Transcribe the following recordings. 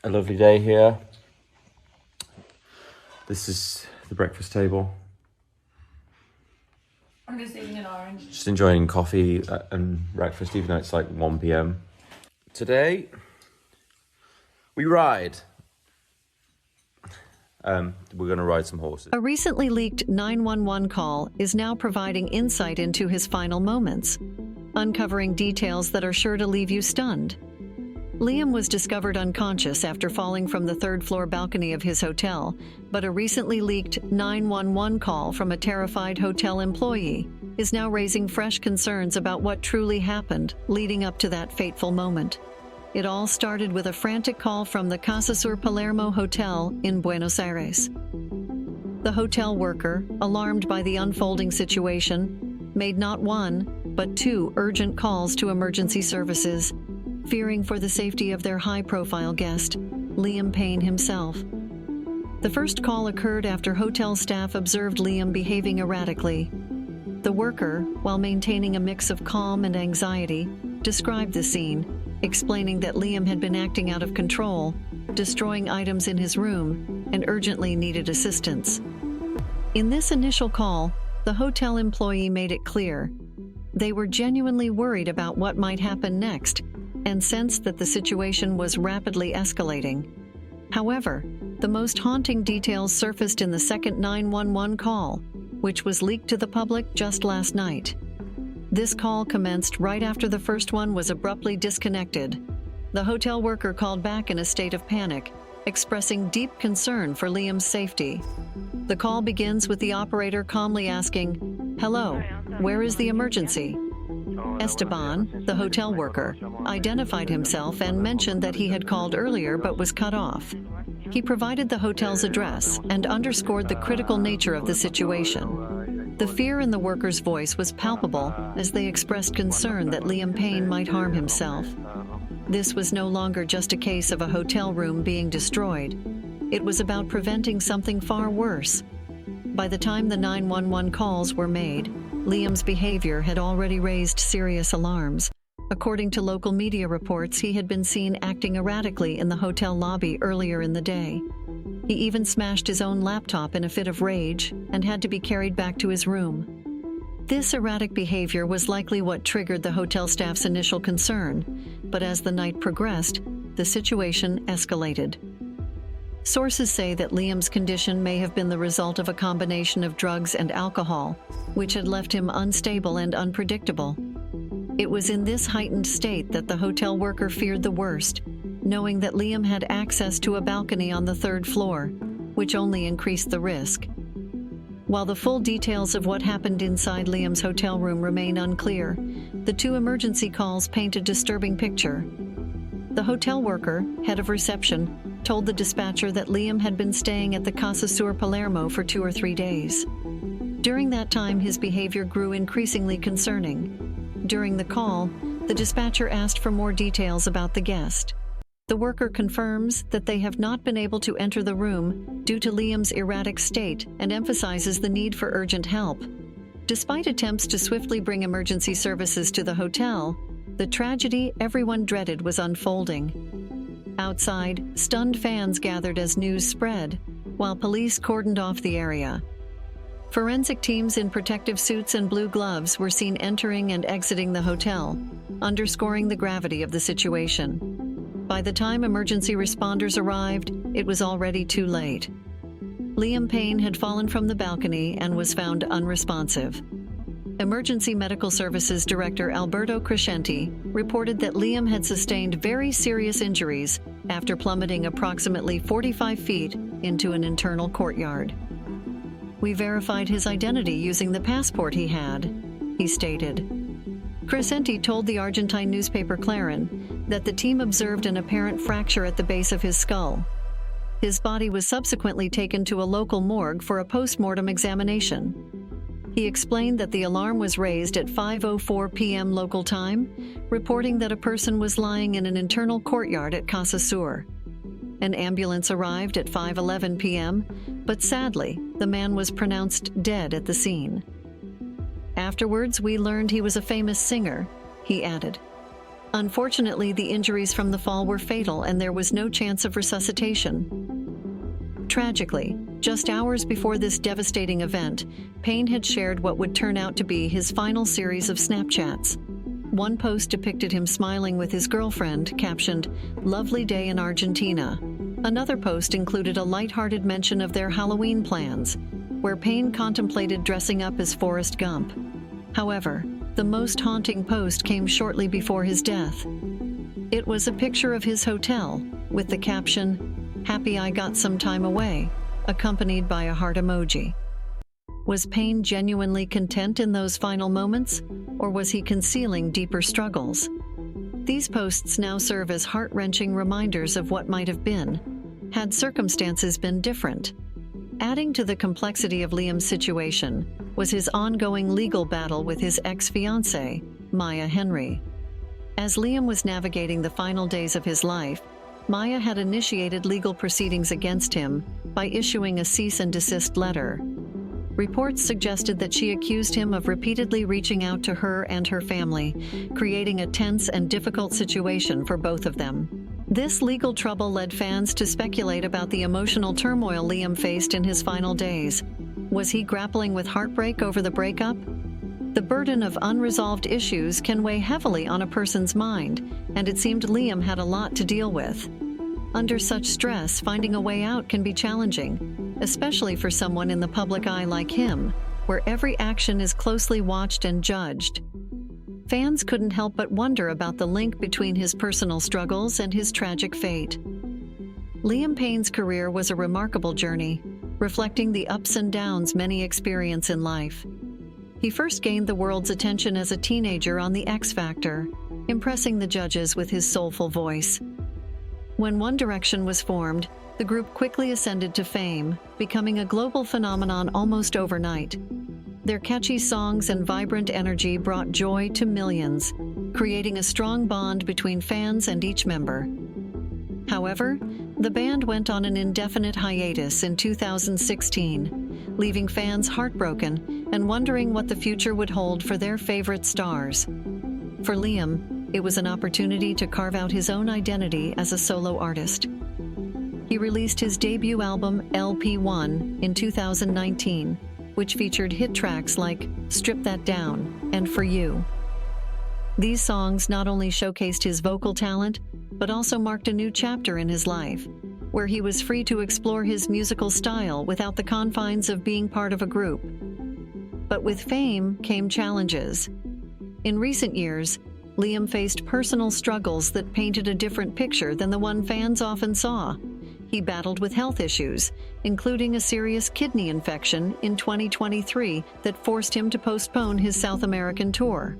a lovely day here. This is the breakfast table. I'm just eating an orange. Just enjoying coffee and breakfast, even though it's like 1 p.m. Today, we ride. We're going to ride some horses. A recently leaked 911 call is now providing insight into his final moments, uncovering details that are sure to leave you stunned. Liam was discovered unconscious after falling from the third-floor balcony of his hotel, but a recently leaked 911 call from a terrified hotel employee is now raising fresh concerns about what truly happened leading up to that fateful moment. It all started with a frantic call from the Casa Sur Palermo Hotel in Buenos Aires. The hotel worker, alarmed by the unfolding situation, made not one, but two urgent calls to emergency services, fearing for the safety of their high-profile guest, Liam Payne himself. The first call occurred after hotel staff observed Liam behaving erratically. The worker, while maintaining a mix of calm and anxiety, described the scene, explaining that Liam had been acting out of control, destroying items in his room, and urgently needed assistance. In this initial call, the hotel employee made it clear they were genuinely worried about what might happen next and sensed that the situation was rapidly escalating. However, the most haunting details surfaced in the second 911 call, which was leaked to the public just last night. This call commenced right after the first one was abruptly disconnected. The hotel worker called back in a state of panic, expressing deep concern for Liam's safety. The call begins with the operator calmly asking, "Hello, where is the emergency?" Esteban, the hotel worker, identified himself and mentioned that he had called earlier but was cut off. He provided the hotel's address and underscored the critical nature of the situation. The fear in the worker's voice was palpable as they expressed concern that Liam Payne might harm himself. This was no longer just a case of a hotel room being destroyed. It was about preventing something far worse. By the time the 911 calls were made, Liam's behavior had already raised serious alarms. According to local media reports, he had been seen acting erratically in the hotel lobby earlier in the day. He even smashed his own laptop in a fit of rage and had to be carried back to his room. This erratic behavior was likely what triggered the hotel staff's initial concern, but as the night progressed, the situation escalated. Sources say that Liam's condition may have been the result of a combination of drugs and alcohol, which had left him unstable and unpredictable. It was in this heightened state that the hotel worker feared the worst, knowing that Liam had access to a balcony on the third floor, which only increased the risk. While the full details of what happened inside Liam's hotel room remain unclear, the two emergency calls paint a disturbing picture. The hotel worker, head of reception, told the dispatcher that Liam had been staying at the Casa Sur Palermo for 2 or 3 days. During that time, his behavior grew increasingly concerning. During the call, the dispatcher asked for more details about the guest. The worker confirms that they have not been able to enter the room due to Liam's erratic state and emphasizes the need for urgent help. Despite attempts to swiftly bring emergency services to the hotel, the tragedy everyone dreaded was unfolding. Outside, stunned fans gathered as news spread, while police cordoned off the area. Forensic teams in protective suits and blue gloves were seen entering and exiting the hotel, underscoring the gravity of the situation. By the time emergency responders arrived, it was already too late. Liam Payne had fallen from the balcony and was found unresponsive. Emergency Medical Services Director Alberto Crescenti reported that Liam had sustained very serious injuries after plummeting approximately 45 feet into an internal courtyard. "We verified his identity using the passport he had," he stated. Crescenti told the Argentine newspaper Clarín that the team observed an apparent fracture at the base of his skull. His body was subsequently taken to a local morgue for a post-mortem examination. He explained that the alarm was raised at 5:04 p.m. local time, reporting that a person was lying in an internal courtyard at Casa Sur. An ambulance arrived at 5:11 p.m., but sadly, the man was pronounced dead at the scene. "Afterwards, we learned he was a famous singer," he added. Unfortunately, the injuries from the fall were fatal and there was no chance of resuscitation. Tragically, just hours before this devastating event, Payne had shared what would turn out to be his final series of Snapchats. One post depicted him smiling with his girlfriend, captioned, "Lovely day in Argentina." Another post included a lighthearted mention of their Halloween plans, where Payne contemplated dressing up as Forrest Gump. However, the most haunting post came shortly before his death. It was a picture of his hotel, with the caption, "Happy I got some time away," accompanied by a heart emoji. Was Payne genuinely content in those final moments, or was he concealing deeper struggles? These posts now serve as heart-wrenching reminders of what might have been, had circumstances been different. Adding to the complexity of Liam's situation was his ongoing legal battle with his ex-fiancée, Maya Henry. As Liam was navigating the final days of his life, Maya had initiated legal proceedings against him by issuing a cease and desist letter. Reports suggested that she accused him of repeatedly reaching out to her and her family, creating a tense and difficult situation for both of them. This legal trouble led fans to speculate about the emotional turmoil Liam faced in his final days. Was he grappling with heartbreak over the breakup? The burden of unresolved issues can weigh heavily on a person's mind, and it seemed Liam had a lot to deal with. Under such stress, finding a way out can be challenging, especially for someone in the public eye like him, where every action is closely watched and judged. Fans couldn't help but wonder about the link between his personal struggles and his tragic fate. Liam Payne's career was a remarkable journey, reflecting the ups and downs many experience in life. He first gained the world's attention as a teenager on The X Factor, impressing the judges with his soulful voice. When One Direction was formed, the group quickly ascended to fame, becoming a global phenomenon almost overnight. Their catchy songs and vibrant energy brought joy to millions, creating a strong bond between fans and each member. However, the band went on an indefinite hiatus in 2016, leaving fans heartbroken and wondering what the future would hold for their favorite stars. For Liam, it was an opportunity to carve out his own identity as a solo artist. He released his debut album, LP1, in 2019, which featured hit tracks like Strip That Down and For You. These songs not only showcased his vocal talent, but also marked a new chapter in his life, where he was free to explore his musical style without the confines of being part of a group. But with fame came challenges. In recent years, Liam faced personal struggles that painted a different picture than the one fans often saw. He battled with health issues, including a serious kidney infection in 2023 that forced him to postpone his South American tour.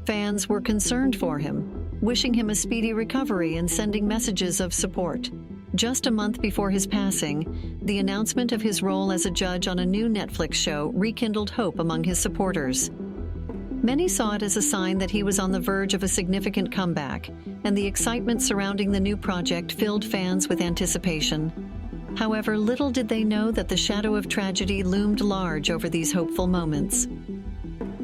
Fans were concerned for him, wishing him a speedy recovery and sending messages of support. Just a month before his passing, the announcement of his role as a judge on a new Netflix show rekindled hope among his supporters. Many saw it as a sign that he was on the verge of a significant comeback, and the excitement surrounding the new project filled fans with anticipation. However, little did they know that the shadow of tragedy loomed large over these hopeful moments.